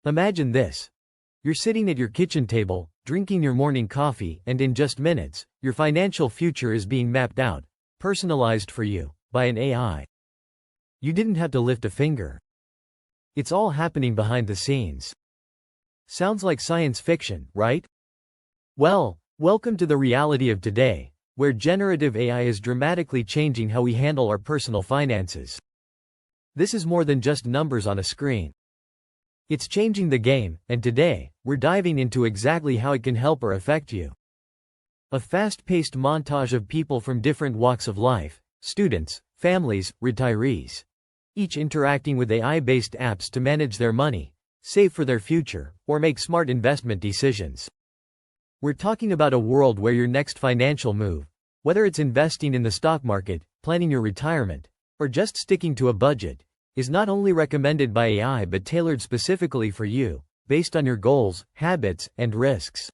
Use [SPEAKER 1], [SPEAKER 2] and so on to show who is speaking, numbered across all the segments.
[SPEAKER 1] Imagine this. You're sitting at your kitchen table, drinking your morning coffee, and in just minutes, your financial future is being mapped out, personalized for you, by an AI. You didn't have to lift a finger. It's all happening behind the scenes. Sounds like science fiction, right? Well, welcome to the reality of today, where generative AI is dramatically changing how we handle our personal finances. This is more than just numbers on a screen. It's changing the game, and today, we're diving into exactly how it can help or affect you. A fast-paced montage of people from different walks of life, students, families, retirees, each interacting with AI-based apps to manage their money, save for their future, or make smart investment decisions. We're talking about a world where your next financial move, whether it's investing in the stock market, planning your retirement, or just sticking to a budget, is not only recommended by AI but tailored specifically for you, based on your goals, habits, and risks.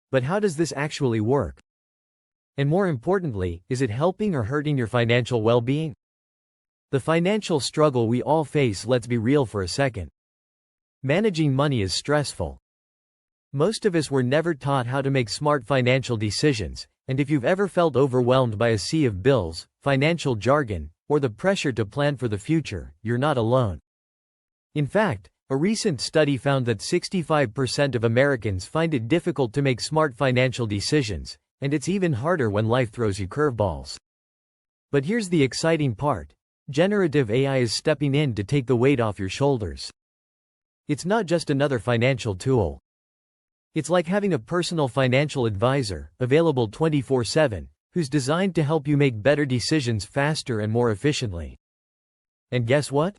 [SPEAKER 1] But how does this actually work? And more importantly, is it helping or hurting your financial well-being? The financial struggle we all face, let's be real for a second. Managing money is stressful. Most of us were never taught how to make smart financial decisions, and if you've ever felt overwhelmed by a sea of bills, financial jargon, or the pressure to plan for the future, you're not alone. In fact, a recent study found that 65% of Americans find it difficult to make smart financial decisions, and it's even harder when life throws you curveballs. But here's the exciting part. Generative AI is stepping in to take the weight off your shoulders. It's not just another financial tool. It's like having a personal financial advisor, available 24/7, who's designed to help you make better decisions faster and more efficiently. And guess what?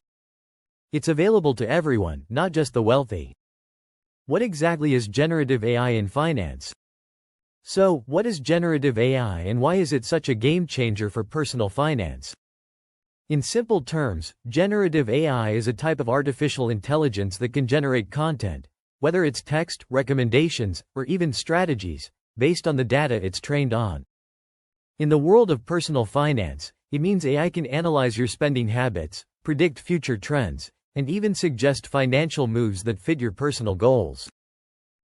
[SPEAKER 1] It's available to everyone, not just the wealthy. What exactly is generative AI in finance? So, what is generative AI and why is it such a game changer for personal finance? In simple terms, generative AI is a type of artificial intelligence that can generate content, whether it's text, recommendations, or even strategies, based on the data it's trained on. In the world of personal finance, it means AI can analyze your spending habits, predict future trends, and even suggest financial moves that fit your personal goals.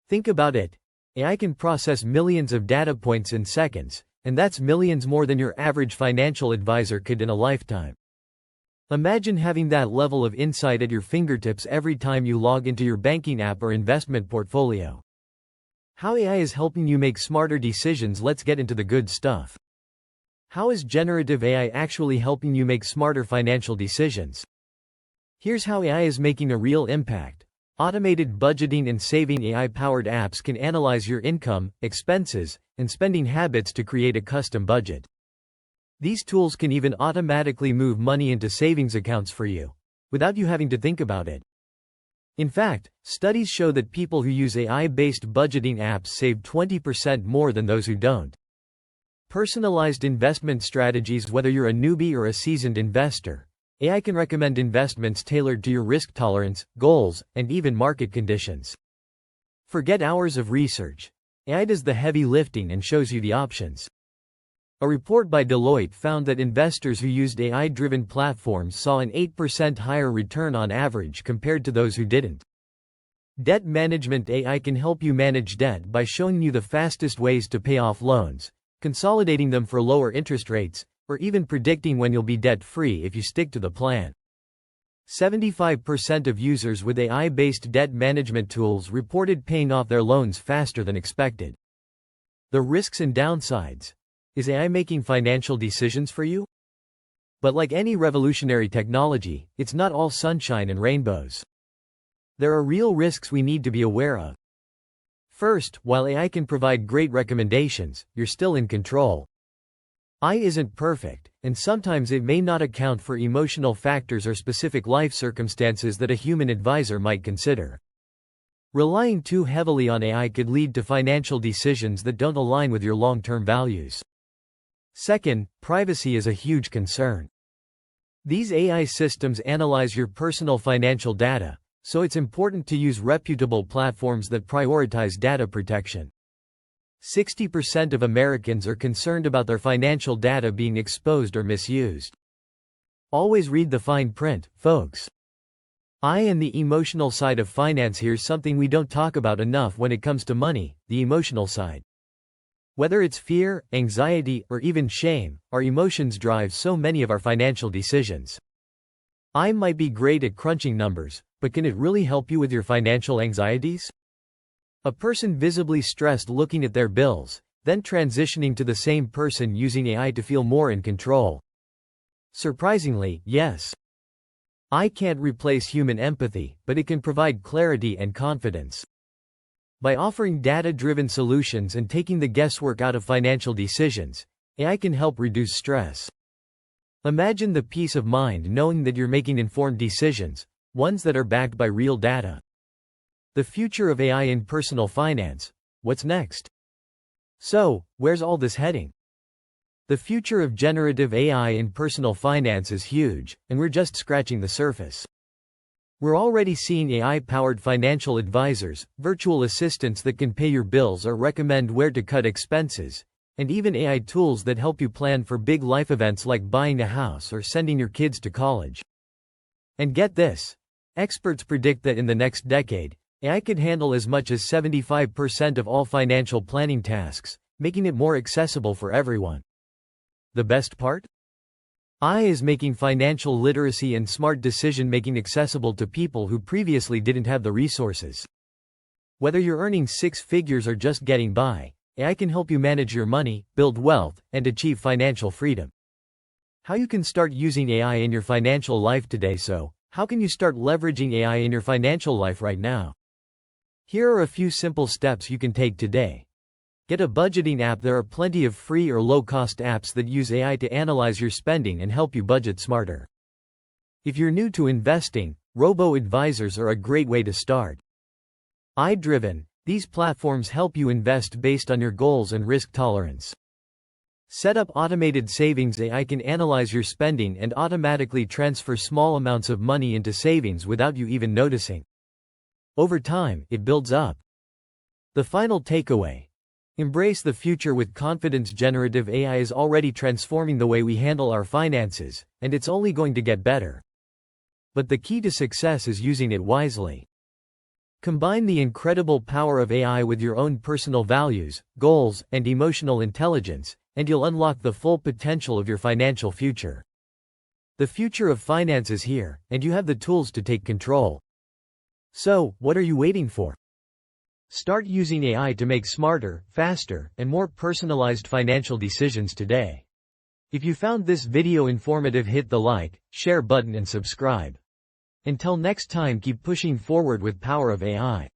[SPEAKER 1] Think about it. AI can process millions of data points in seconds, and that's millions more than your average financial advisor could in a lifetime. Imagine having that level of insight at your fingertips every time you log into your banking app or investment portfolio. How AI is helping you make smarter decisions. Let's get into the good stuff. How is generative AI actually helping you make smarter financial decisions? Here's how AI is making a real impact. Automated budgeting and saving. AI-powered apps can analyze your income, expenses, and spending habits to create a custom budget. These tools can even automatically move money into savings accounts for you, without you having to think about it. In fact, studies show that people who use AI-based budgeting apps save 20% more than those who don't. Personalized investment strategies. Whether you're a newbie or a seasoned investor, AI can recommend investments tailored to your risk tolerance, goals, and even market conditions. Forget hours of research. AI does the heavy lifting and shows you the options. A report by Deloitte found that investors who used AI-driven platforms saw an 8% higher return on average compared to those who didn't. Debt management. AI can help you manage debt by showing you the fastest ways to pay off loans, consolidating them for lower interest rates, or even predicting when you'll be debt-free if you stick to the plan. 75% of users with AI-based debt management tools reported paying off their loans faster than expected. The risks and downsides. Is AI making financial decisions for you? But like any revolutionary technology, it's not all sunshine and rainbows. There are real risks we need to be aware of. First, while AI can provide great recommendations, you're still in control. AI isn't perfect, and sometimes it may not account for emotional factors or specific life circumstances that a human advisor might consider. Relying too heavily on AI could lead to financial decisions that don't align with your long-term values. Second, privacy is a huge concern. These AI systems analyze your personal financial data, so it's important to use reputable platforms that prioritize data protection. 60% of Americans are concerned about their financial data being exposed or misused. Always read the fine print, folks. I and the emotional side of finance. Here's something we don't talk about enough when it comes to money, the emotional side. Whether it's fear, anxiety, or even shame, our emotions drive so many of our financial decisions. I might be great at crunching numbers, but can it really help you with your financial anxieties? A person visibly stressed looking at their bills, then transitioning to the same person using AI to feel more in control. Surprisingly, yes. I can't replace human empathy, but it can provide clarity and confidence. By offering data-driven solutions and taking the guesswork out of financial decisions, AI can help reduce stress. Imagine the peace of mind knowing that you're making informed decisions, ones that are backed by real data. The future of AI in personal finance. What's next? So, where's all this heading? The future of generative AI in personal finance is huge, and we're just scratching the surface. We're already seeing AI-powered financial advisors, virtual assistants that can pay your bills or recommend where to cut expenses, and even AI tools that help you plan for big life events like buying a house or sending your kids to college. And get this, experts predict that in the next decade, AI could handle as much as 75% of all financial planning tasks, making it more accessible for everyone. The best part? AI is making financial literacy and smart decision-making accessible to people who previously didn't have the resources. Whether you're earning six figures or just getting by, AI can help you manage your money, build wealth, and achieve financial freedom. How you can start using AI in your financial life today. So, how can you start leveraging AI in your financial life right now? Here are a few simple steps you can take today. Get a budgeting app. There are plenty of free or low-cost apps that use AI to analyze your spending and help you budget smarter. If you're new to investing, robo-advisors are a great way to start. AI-driven, these platforms help you invest based on your goals and risk tolerance. Set up automated savings. AI can analyze your spending and automatically transfer small amounts of money into savings without you even noticing. Over time, it builds up. The final takeaway. Embrace the future with confidence. Generative AI is already transforming the way we handle our finances, and it's only going to get better. But the key to success is using it wisely. Combine the incredible power of AI with your own personal values, goals, and emotional intelligence, and you'll unlock the full potential of your financial future. The future of finance is here, and you have the tools to take control. So, what are you waiting for? Start using AI to make smarter, faster, and more personalized financial decisions today. If you found this video informative, hit the like, share button and subscribe. Until next time, keep pushing forward with power of AI.